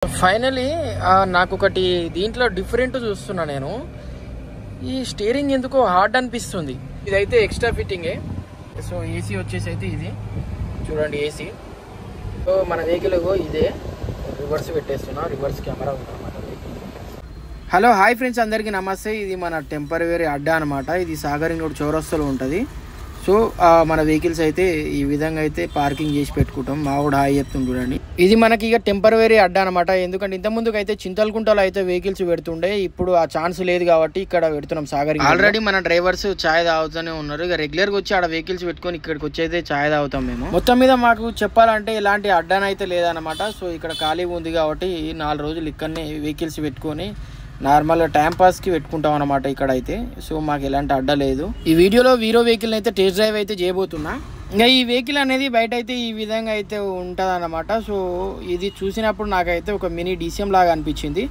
Finally నాకు ఒకటి దీంట్లో డిఫరెంట్ చూస్తున్నా నేను. ఈ స్టీరింగ్ ఎందుకో హార్డ్ అనిపిస్తుంది. ఇదైతే ఎక్స్ట్రా ఫిట్టింగే. సో ఏసీ వచ్చేసి అయితే ఇది చూడండి ఏసీ. సో మన వెహికల్ ఇదే రివర్స్ పెట్టేస్తున్నా. రివర్స్ కెమెరా ఉందన్నమాట. హలో హాయ్ ఫ్రెండ్స్, అందరికీ నమస్తే. ఇది మన టెంపరరీ అడ్డా అనమాట. ఇది సాగర్ రోడ్ చౌరస్తాలో ఉంటుంది. సో మన వెహికల్స్ అయితే ఈ విధంగా అయితే పార్కింగ్ చేసి పెట్టుకుంటాం. మా కూడా హాయ్ చెప్తాం చూడండి. ఇది మనకి ఇక టెంపరరీ అడ్డా అనమాట. ఎందుకంటే ఇంతకుముందుకు అయితే చింతలకుంటలో అయితే వెహికల్స్ పెడుతుండే, ఇప్పుడు ఆ ఛాన్స్ లేదు కాబట్టి ఇక్కడ పెడుతున్నాం సాగర్. ఆల్రెడీ మన డ్రైవర్స్ ఛాయ్ తాగుతూనే ఉన్నారు. ఇక రెగ్యులర్గా వచ్చి ఆడ వెహికల్స్ పెట్టుకొని ఇక్కడికి వచ్చి అయితే ఛాయ్ తాగుతాం మేము. మొత్తం మీద మాకు చెప్పాలంటే ఇలాంటి అడ్డానైతే లేదనమాట. సో ఇక్కడ ఖాళీగా ఉంది కాబట్టి 4 రోజులు ఇక్కడనే వెహికల్స్ పెట్టుకొని నార్మల్గా టైం పాస్కి పెట్టుకుంటాం అనమాట ఇక్కడ అయితే. సో మాకు ఎలాంటి అడ్డా లేదు. ఈ వీడియోలో వీరో వెహికల్ అయితే టెస్ట్ డ్రైవ్ అయితే చేయబోతున్నా. ఇంకా ఈ వెహికల్ అనేది బయట అయితే ఈ విధంగా అయితే ఉంటుంది అన్నమాట. సో ఇది చూసినప్పుడు నాకైతే ఒక మినీ డీసీఎం లాగా అనిపించింది.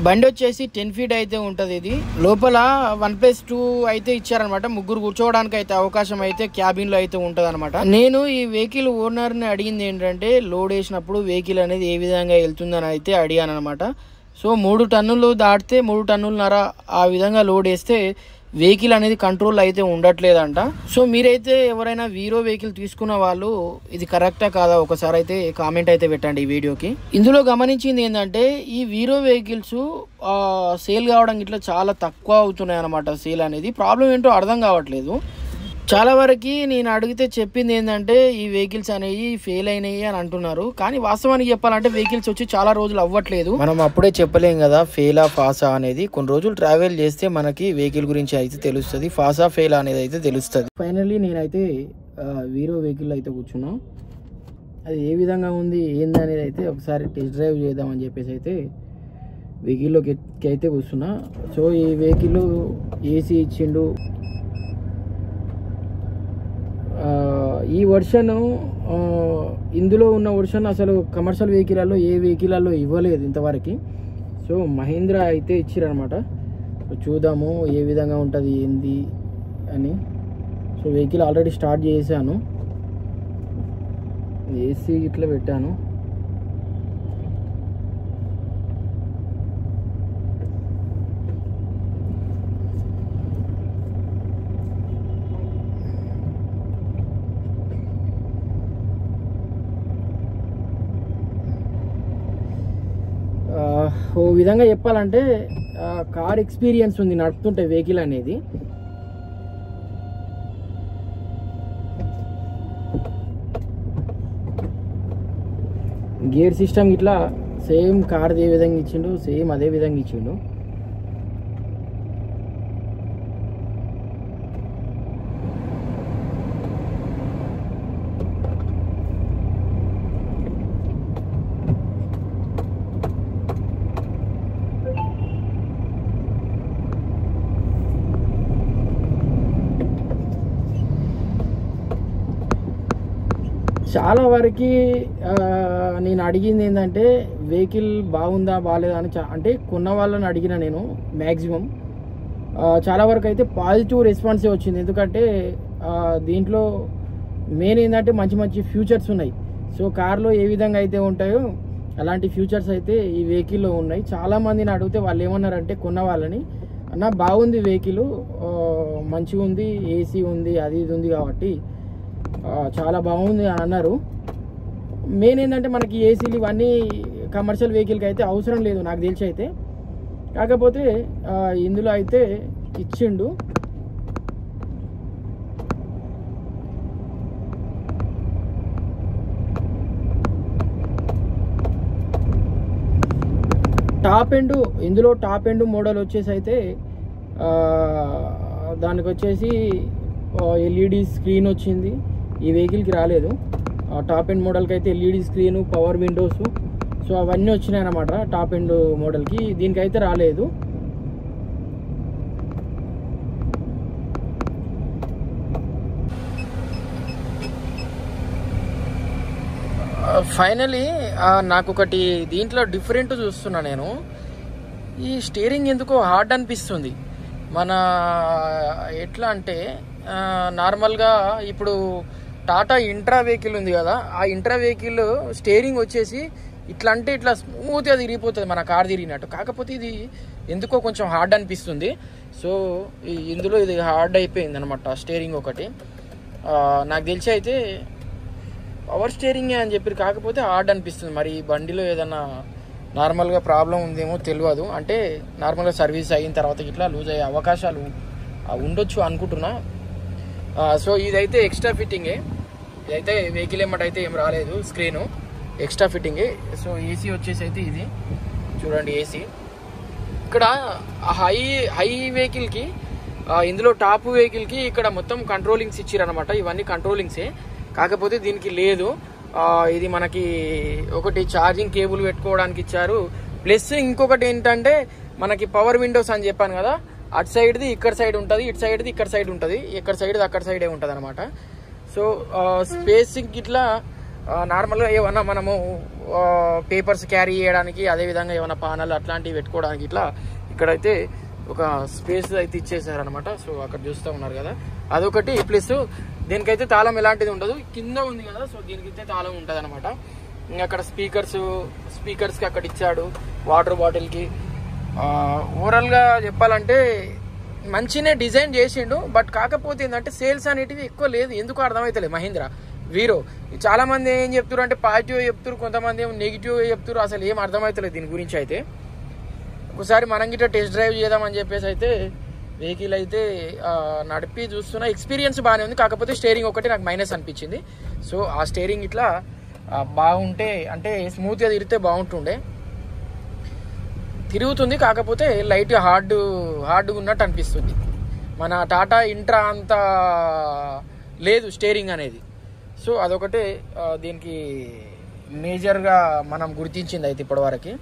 బండి వచ్చేసి 10 feet అయితే ఉంటుంది. ఇది లోపల 1+2 అయితే ఇచ్చారనమాట. ముగ్గురు కూర్చోవడానికి అయితే అవకాశం అయితే క్యాబిన్లో అయితే ఉంటుంది అనమాట. నేను ఈ వెహికల్ ఓనర్ని అడిగింది ఏంటంటే, లోడ్ వేసినప్పుడు వెహికల్ అనేది ఏ విధంగా వెళ్తుందని అయితే అడిగాను అనమాట. సో 3 టన్నులు దాటితే 3 టన్నులన్నర ఆ విధంగా లోడ్ వేస్తే వెహికల్ అనేది కంట్రోల్ అయితే ఉండట్లేదంట. సో మీరైతే ఎవరైనా వీరో వెహికల్ తీసుకున్న వాళ్ళు ఇది కరెక్టా కాదా ఒకసారి అయితే కామెంట్ అయితే పెట్టండి ఈ వీడియోకి. ఇందులో గమనించింది ఏంటంటే, ఈ వీరో వెహికల్స్ సేల్ కావడం ఇట్లా చాలా తక్కువ అవుతున్నాయి అనమాట. సేల్ అనేది ప్రాబ్లం ఏంటో అర్థం కావట్లేదు. చాలా వరకు నేను అడిగితే చెప్పింది ఏంటంటే, ఈ వెహికల్స్ అనేవి ఫెయిల్ అయినాయి అని అంటున్నారు. కానీ వాస్తవానికి చెప్పాలంటే వెహికల్స్ వచ్చి చాలా రోజులు అవ్వట్లేదు. మనం అప్పుడే చెప్పలేం కదా ఫెయిలా ఫాసా అనేది. కొన్ని రోజులు ట్రావెల్ చేస్తే మనకి వెహికల్ గురించి అయితే తెలుస్తుంది. ఫాసా ఫెయిల్ అనేది అయితే తెలుస్తుంది. ఫైనల్లీ నేనైతే వీరో వెహికల్ అయితే కూర్చున్నా. అది ఏ విధంగా ఉంది ఏంది అనేది అయితే ఒకసారి టెస్ట్ డ్రైవ్ చేద్దామని చెప్పేసి అయితే వెహికల్లోకి అయితే కూర్చున్నా. సో ఈ వెహికల్ ఏసీ ఇచ్చిండు. ఈ వర్షన్ ఇందులో ఉన్న వర్షన్ అసలు కమర్షియల్ వెహికల్లో ఏ వెహికల్లో ఇవ్వలేదు ఇంతవరకు. సో మహీంద్రా అయితే ఇచ్చిరనమాట. చూద్దాము ఏ విధంగా ఉంటుంది ఏంది అని. సో వెహికల్ ఆల్రెడీ స్టార్ట్ చేశాను. ఏసీ ఇట్లా పెట్టాను. ఓ విధంగా చెప్పాలంటే కార్ ఎక్స్పీరియన్స్ ఉంది నడుపుతుంటే వెహికల్ అనేది. గేర్ సిస్టమ్ ఇట్లా సేమ్ కార్ ఏ విధంగా ఇచ్చిండు, సేమ్ అదే విధంగా ఇచ్చిండు. చాలా వరకు నేను అడిగింది ఏంటంటే, వెహికల్ బాగుందా బాగాలేదా అని అంటే కొన్న వాళ్ళని అడిగిన నేను. మ్యాక్సిమం చాలా వరకు అయితే పాజిటివ్ రెస్పాన్సే వచ్చింది. ఎందుకంటే దీంట్లో మెయిన్ ఏంటంటే మంచి మంచి ఫ్యూచర్స్ ఉన్నాయి. సో కార్లో ఏ విధంగా అయితే ఉంటాయో అలాంటి ఫ్యూచర్స్ అయితే ఈ వెహికల్లో ఉన్నాయి. చాలామందిని అడిగితే వాళ్ళు ఏమన్నారంటే, కొన్న వాళ్ళని, అన్న బాగుంది వెహికల్, మంచిగా ఉంది, ఏసీ ఉంది, అది ఇది ఉంది కాబట్టి చాలా బాగుంది అని అన్నారు. మెయిన్ ఏంటంటే మనకి ఏసీలు ఇవన్నీ కమర్షియల్ వెహికల్కి అయితే అవసరం లేదు నాకు తెలిసి అయితే. కాకపోతే ఇందులో అయితే ఇచ్చిండు. టాప్ ఎండ్, ఇందులో టాప్ ఎండ్ మోడల్ వచ్చేసి అయితే దానికి వచ్చేసి ఎల్ఈడి స్క్రీన్ వచ్చింది. ఈ వెహికల్కి రాలేదు. టాప్ ఎండ్ మోడల్కి అయితే LED screen, power Windows, so అవన్నీ వచ్చినాయి అన్నమాట టాప్ ఎండ్ మోడల్కి. దీనికైతే రాలేదు. ఫైనలీ నాకు ఒకటి దీంట్లో డిఫరెంట్ చూస్తున్నా నేను. ఈ స్టీరింగ్ ఎందుకో హార్డ్ అనిపిస్తుంది. మన ఎట్లా అంటే నార్మల్గా ఇప్పుడు టాటా ఇంట్రా వెహికల్ ఉంది కదా, ఆ ఇంట్రా వెహికల్ స్టీరింగ్ వచ్చేసి ఇట్లా అంటే ఇట్లా స్మూత్గా తిరిగిపోతుంది మన కార్ తిరిగినట్టు. కాకపోతే ఇది ఎందుకో కొంచెం హార్డ్ అనిపిస్తుంది. సో ఇందులో ఇది హార్డ్ అయిపోయింది అనమాట స్టీరింగ్ ఒకటి. నాకు తెలిసి అయితే పవర్ స్టీరింగే అని చెప్పి, కాకపోతే హార్డ్ అనిపిస్తుంది. మరి ఈ బండిలో ఏదన్నా నార్మల్గా ప్రాబ్లం ఉందేమో తెలియదు. అంటే నార్మల్గా సర్వీస్ అయిన తర్వాత ఇట్లా లూజ్ అయ్యే అవకాశాలు ఉండొచ్చు అనుకుంటున్నా. సో ఇదైతే ఎక్స్ట్రా ఫిట్టింగే. ఇదైతే వెహికల్ ఏమంటైతే ఏం రాలేదు, స్క్రీను ఎక్స్ట్రా ఫిట్టింగే. సో ఏసీ వచ్చేసి అయితే ఇది చూడండి. ఏసీ ఇక్కడ హై వెహికల్కి, ఇందులో టాప్ వెహికల్కి ఇక్కడ మొత్తం కంట్రోలింగ్స్ ఇచ్చారనమాట. ఇవన్నీ కంట్రోలింగ్సే, కాకపోతే దీనికి లేదు. ఇది మనకి ఒకటి ఛార్జింగ్ కేబుల్ పెట్టుకోవడానికి ఇచ్చారు. ప్లస్ ఇంకొకటి ఏంటంటే మనకి పవర్ విండోస్ అని చెప్పాను కదా, అటు సైడ్ది ఇక్కడ సైడ్ ఉంటుంది, ఇటు సైడ్ది ఇక్కడ సైడ్ ఉంటుంది, ఇక్కడ సైడ్ది అక్కడ సైడే ఉంటుంది అనమాట. సో స్పేసింగ్ ఇట్లా నార్మల్గా ఏమన్నా మనము పేపర్స్ క్యారీ చేయడానికి, అదేవిధంగా ఏమైనా పానాలు అట్లాంటివి పెట్టుకోవడానికి ఇట్లా ఇక్కడైతే ఒక స్పేస్ అయితే ఇచ్చేసారనమాట. సో అక్కడ చూస్తూ ఉన్నారు కదా, అదొకటి. ప్లస్ దీనికైతే తాళం ఎలాంటిది ఉండదు, కింద ఉంది కదా, సో దీనికైతే తాళం ఉంటుంది అనమాట. ఇంకా అక్కడ స్పీకర్స్కి అక్కడ ఇచ్చాడు, వాటర్ బాటిల్కి. ఓవరాల్గా చెప్పాలంటే మంచినే డిజైన్ చేసిండు. బట్ కాకపోతే ఏంటంటే సేల్స్ అనేటివి ఎక్కువ లేదు, ఎందుకు అర్థమవుతలేదు. మహీంద్రా వీరో చాలా మంది ఏం చెప్తారు అంటే పాజిటివ్ చెప్తారు, కొంతమంది ఏమో నెగిటివ్ చెప్తారు. అసలు ఏం అర్థమవుతలేదు దీని గురించి అయితే. ఒకసారి మనం గిట్ట టెస్ట్ డ్రైవ్ చేద్దామని చెప్పేసి అయితే వెహికల్ అయితే నడిపి చూస్తున్నా. ఎక్స్పీరియన్స్ బాగానే ఉంది, కాకపోతే స్టీరింగ్ ఒకటి నాకు మైనస్ అనిపించింది. సో ఆ స్టీరింగ్ ఇట్లా బాగుంటే, అంటే స్మూత్గా తిరిగితే బాగుంటుండే. తిరుగుతుంది, కాకపోతే లైట్ హార్డ్గా ఉన్నట్టు అనిపిస్తుంది. మన టాటా ఇంట్రా అంత లేదు స్టీరింగ్ అనేది. సో అదొకటే దీనికి మేజర్గా మనం గుర్తించింది అయితే ఇప్పటివరకు.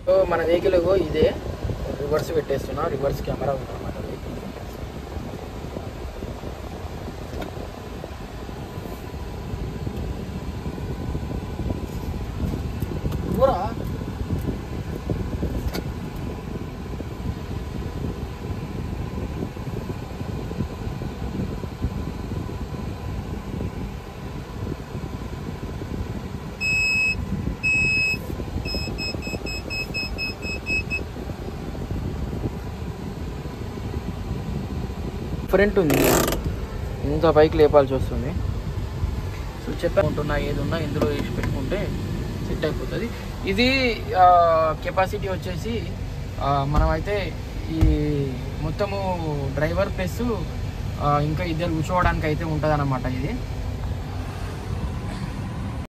సో మన వెహికల్ ఇదే రివర్స్ పెట్టేస్తున్నా, రివర్స్ కెమెరా ఉందన్నమాట. డిఫరెంట్ ఉంది, ఇంత పైకి లేపాల్సి వస్తుంది. సో చెప్పాకుంటున్నా ఏది ఉన్నా ఇందులో వేసి పెట్టుకుంటే సెట్ అయిపోతుంది. ఇది కెపాసిటీ వచ్చేసి మనమైతే ఈ మొత్తము డ్రైవర్ ప్లస్ ఇంకా ఇద్దరు కూర్చోవడానికి అయితే ఉంటుంది అన్నమాట ఇది.